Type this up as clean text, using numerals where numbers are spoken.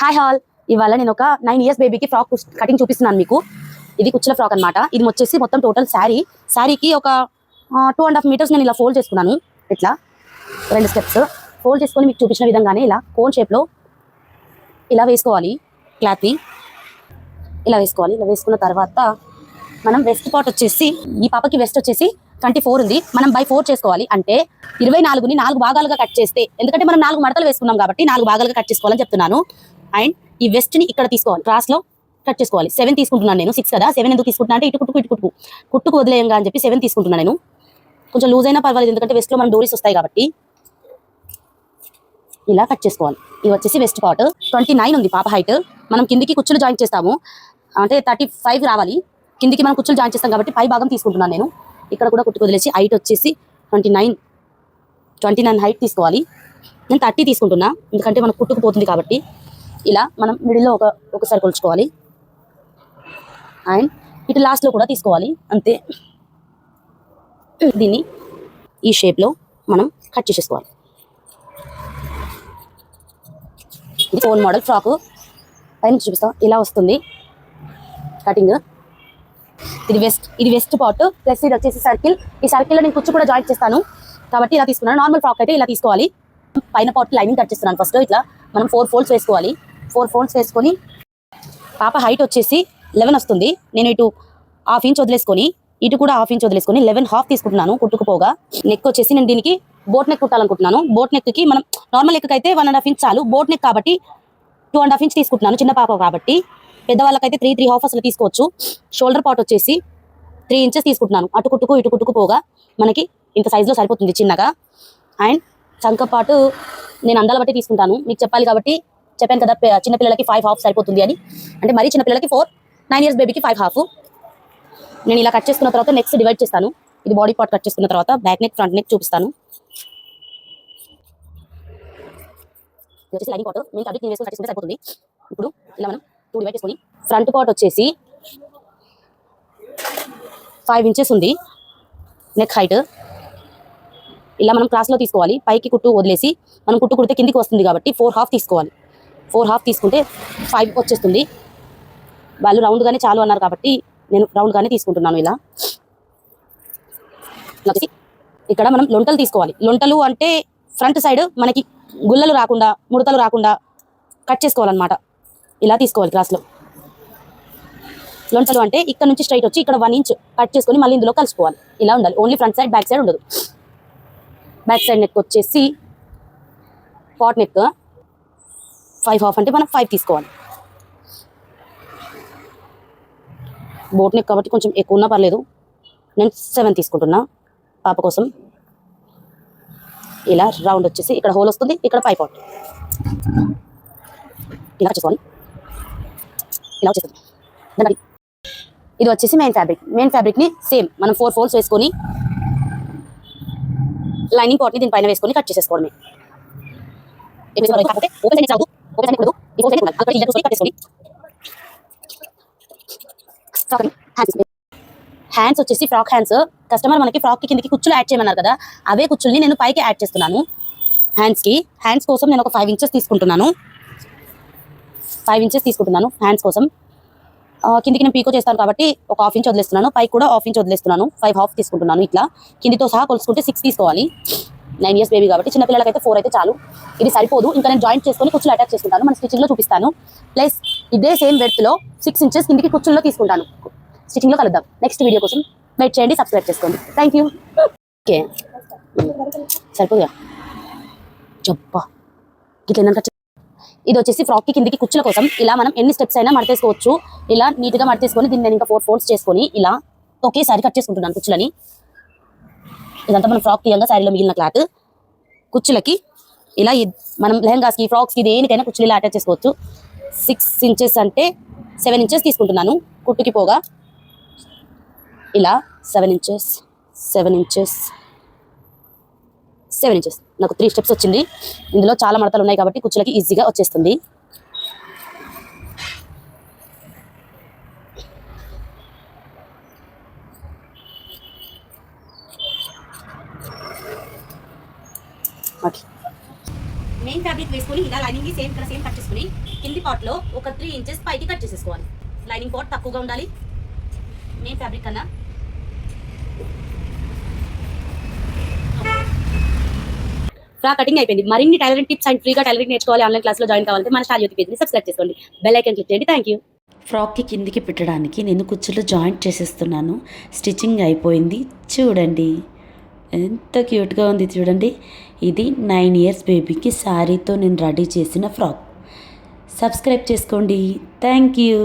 Hi hall, ఇవాళ నేను ఒక 9 years బేబీకి ఫ్రాక్ కటింగ్ చూపిస్తున్నాను మీకు. ఇది కుచ్చుల ఫ్రాక్ అనమాట. ఇది వచ్చేసి మొత్తం టోటల్ శారీకి ఒక 2.5 meters నేను ఇలా ఫోల్డ్ చేసుకున్నాను. ఇట్లా 2 steps ఫోల్డ్ చేసుకొని మీకు చూపించిన విధంగానే ఇలా కోన్ షేప్లో ఇలా వేసుకోవాలి. క్లాత్ని ఇలా వేసుకోవాలి. ఇలా వేసుకున్న తర్వాత మనం వెస్ట్ పార్ట్ వచ్చేసి, ఈ పాపకి వెస్ట్ వచ్చేసి 24 ఉంది. మనం by 4 చేసుకోవాలి. అంటే 24ని 4 భాగాలుగా కట్ చేస్తే, ఎందుకంటే మనం 4 మడతలు వేసుకున్నాం కాబట్టి 4 భాగాలుగా కట్ చేసుకోవాలని చెప్తున్నాను. అండ్ ఈ వెస్ట్ని ఇక్కడ తీసుకోవాలి, క్రాస్లో కట్ చేసుకోవాలి. 7 తీసుకుంటున్నాను నేను, 6 కదా. 7 ఎందుకు తీసుకుంటున్నా అంటే ఇటు కుట్టుకు వదిలేయంగా అని చెప్పి 7 తీసుకుంటున్నాను నేను. కొంచెం లూజ్ అయినా పర్వాలేదు, ఎందుకంటే వెస్ట్లో మనం డోరీస్ వస్తాయి కాబట్టి. ఇలా కట్ చేసుకోవాలి. ఇది వచ్చేసి వెస్ట్ పార్ట్ 29 ఉంది పాప హైట్. మనం కిందికి కుచ్చులు జాయింట్ చేస్తాము, అంటే 35 రావాలి. కిందికి మనం కుచ్చులు జాయింట్ చేస్తాం కాబట్టి పై భాగం తీసుకుంటున్నాను నేను. ఇక్కడ కూడా కుట్టుకు వదిలేసి హైట్ వచ్చేసి 29 హైట్ తీసుకోవాలి. నేను 30 తీసుకుంటున్నా, ఎందుకంటే మనకు కుట్టుకుపోతుంది కాబట్టి. ఇలా మనం మిడిల్లో ఒకసారి కొలుచుకోవాలి. అండ్ ఇటు లాస్ట్లో కూడా తీసుకోవాలి, అంతే. దీన్ని ఈ షేప్లో మనం కట్ చేసేసుకోవాలి. ఇది ఫోన్ మోడల్ ఫ్రాక్ పైన చూపిస్తాం, ఇలా వస్తుంది కటింగ్. ఇది వెస్ట్ పార్ట్ ప్లస్ ఇది వచ్చేసి సర్కిల్. ఈ సర్కిల్లో నేను కుచ్చు కూడా జాయింట్ చేస్తాను కాబట్టి ఇలా తీసుకున్నాను. నార్మల్ ఫ్రాక్ అయితే ఇలా తీసుకోవాలి. పైన పార్ట్ లైనింగ్ కట్ చేస్తున్నాను. ఫస్ట్ ఇట్లా మనం 4 folds వేసుకోవాలి. 4 folds వేసుకొని, పాప హైట్ వచ్చేసి 11 వస్తుంది. నేను ఇటు 1/2 inch వదిలేసుకొని, ఇటు కూడా 1/2 inch వదిలేసుకొని 11.5 తీసుకుంటున్నాను కుట్టుకుపోగా. నెక్ వచ్చేసి నేను దీనికి బోట్ నెక్ కుట్టాలనుకుంటున్నాను. బోట్ నెక్కి మనం నార్మల్ నెక్ అయితే 1.5 inch చాలు. బోట్ నెక్ కాబట్టి 2.5 inch తీసుకుంటున్నాను, చిన్న పాప కాబట్టి. పెద్దవాళ్ళకైతే 3.5 అసలు తీసుకోవచ్చు. షోల్డర్ పార్ట్ వచ్చేసి 3 inches తీసుకుంటున్నాను. అటు కుట్టుకు ఇటు కుట్టుకుపోగా మనకి ఇంత సైజులో సరిపోతుంది చిన్నగా. అండ్ చంక పాటు నేను అందాల బట్టి తీసుకుంటాను, మీకు చెప్పాలి కాబట్టి చెప్పాను కదా. చిన్నపిల్లలకి 5.5 సరిపోతుంది అని, అంటే మరీ చిన్నపిల్లలకి 4, 9 years బేబీకి 5.5. నేను ఇలా కట్ చేసుకున్న తర్వాత నెక్స్ట్ డివైడ్ చేస్తాను. ఇది బాడీ పార్ట్ కట్ చేసుకున్న తర్వాత బ్యాక్ నెక్ ఫ్రంట్ నెక్ చూపిస్తాను. వచ్చేసి లైనింగ్ పార్ట్ నేను ఫ్యాబ్రిక్ వేసుకొని కట్ చేసుకుంటే సరిపోతుంది. ఇప్పుడు ఇలా మనం 2 డివైడ్ చేసుకొని, ఫ్రంట్ పార్ట్ వచ్చేసి 5 inches ఉంది నెక్ హైట్. ఇలా మనం క్రాస్లో తీసుకోవాలి. పైకి కుట్టు వదిలేసి మనం కుట్టు కుడితే కిందికి వస్తుంది కాబట్టి 4.5 తీసుకోవాలి. 4.5 తీసుకుంటే 5 వచ్చేస్తుంది. వాళ్ళు రౌండ్గానే చాలు అన్నారు కాబట్టి నేను రౌండ్గానే తీసుకుంటున్నాను. ఇలా ఇక్కడ మనం లొంటలు తీసుకోవాలి. లొంటలు అంటే ఫ్రంట్ సైడ్ మనకి గుల్లలు రాకుండా, ముడతలు రాకుండా కట్ చేసుకోవాలన్నమాట. ఇలా తీసుకోవాలి క్రాస్లో. లొంటలు అంటే ఇక్కడ నుంచి స్ట్రైట్ వచ్చి ఇక్కడ 1 inch కట్ చేసుకొని మళ్ళీ ఇందులో కలుసుకోవాలి. ఇలా ఉండాలి. Only front side, back side ఉండదు. బ్యాక్ సైడ్ నెక్ వచ్చేసి పాట్ నెక్ 5.5 అంటే మనం 5 తీసుకోవాలి. బోట్ నెక్ కాబట్టి కొంచెం ఎక్కువ ఉన్నా పర్లేదు. నేను 7 తీసుకుంటున్నా పాప కోసం. ఇలా రౌండ్ వచ్చేసి ఇక్కడ హోల్ వస్తుంది, ఇక్కడ పై పార్ట్ ఇలా చేసుకోవాలి. ఇలా వచ్చేస్తుంది. ఇది వచ్చేసి మెయిన్ ఫ్యాబ్రిక్ని సేమ్ మనం 4 folds వేసుకొని లైనింగ్ పార్ట్ని దీనిపైన వేసుకొని కట్ చేసేసుకోవడమే. హ్యాండ్స్ వచ్చేసి ఫ్రాక్ హ్యాండ్స్. కస్టమర్ మనకి ఫ్రాక్కి కిందకి కుచ్చులు యాడ్ చేయమన్నారు కదా, అవే కుచ్చుల్ని నేను పైకి యాడ్ చేస్తున్నాను. హ్యాండ్స్ కోసం నేను ఒక 5 inches తీసుకుంటున్నాను. 5 inches తీసుకుంటున్నాను హ్యాండ్స్ కోసం. కిందికి నేను పీకో చేస్తాను కాబట్టి ఒక 1/2 inch వదిలేస్తున్నాను. పైకి కూడా 1/2 inch వదిలేస్తున్నాను. 5.5 తీసుకుంటున్నాను. ఇట్లా కిందితో సహా కొలుసుకుంటే 6 తీసుకోవాలి. 9 years బేబీ కాబట్టి. చిన్నపిల్లలకైతే 4 అయితే చాలు. ఇది సరిపోదు, ఇంకా నేను జాయింట్ చేసుకొని కుచ్చులు అటాచ్ చేసుకుంటాను. మన స్టిచ్చింగ్లో చూపిస్తాను. ప్లస్ ఇదే సేమ్ వెడ్త్లో 6 inches కిందికి కుచ్చుల్లో తీసుకుంటాను. స్టిచ్చింగ్లో కలుద్దాం. నెక్స్ట్ వీడియో కోసం వెయిట్ చేయండి, సబ్స్క్రైబ్ చేసుకోండి. Thank you. ఓకే, సరిపోదుగా చెప్పా. ఇట్లా ఏంటంటే ఇది వచ్చేసి ఫ్రాక్కి కిందికి కుచ్చుల కోసం. ఇలా మనం ఎన్ని స్టెప్స్ అయినా మడతేసుకోవచ్చు. ఇలా నీట్గా మడతేసుకొని దీన్ని నేను ఇంకా 4 folds చేసుకొని ఇలా ఒకేసారి కట్ చేసుకుంటున్నాను కుచ్చులని. ఇదంతా మనం ఫ్రాక్ తీయంగా శారీలో మిగిలిన క్లాత్ కుచ్చులకి ఇలా మనం లెహంగాస్కి, ఫ్రాక్స్కి, దేనికైనా కుచ్చులు ఇలా అటాచ్ చేసుకోవచ్చు. 6 inches అంటే 7 inches తీసుకుంటున్నాను కుట్టుకి పోగా. ఇలా 7 inches, 7 inches, 7 inches. నాకు 3 steps వచ్చింది. ఇందులో చాలా మడతలు ఉన్నాయి కాబట్టి కుచ్చులకి ఈజీగా వచ్చేస్తుంది. ఓకే, మెయిన్ ఫ్యాబ్రిక్ వేసుకొని ఇలా ఇలా లైనింగ్ సేమ్ ఇక్కడ సేమ్ కట్ చేసుకుని కింది పార్ట్లో ఒక 3 ఇంచెస్ పైకి కట్ చేసేసుకోవాలి. లైనింగ్ పార్ట్ తక్కువగా ఉండాలి మెయిన్ ఫ్యాబ్రిక్ కన్నా. ఫ్రాక్ కటింగ్ అయిపోయింది. మరిన్ని టైలరింగ్ టిప్స్ అండ్ ఫ్రీగా టైలరింగ్ నేర్చుకోవాలి, ఆన్లైన్ క్లాస్లో జాయిన్ కావాలంటే మన స్టార్ జ్యోతి పేజ్ని సబ్స్క్రైబ్ చేసుకోండి, బెల్ ఐకాన్ క్లిక్ చేయండి. Thank you. ఫ్రాక్కి కిందికి పెట్టడానికి నేను కుచ్చులు జాయింట్ చేసేస్తున్నాను. స్టిచ్చింగ్ అయిపోయింది. చూడండి ఎంత క్యూట్గా ఉంది చూడండి. ఇది 9 ఇయర్స్ బేబీకి శారీతో నేను రెడీ చేసిన ఫ్రాక్. సబ్స్క్రైబ్ చేసుకోండి. Thank you.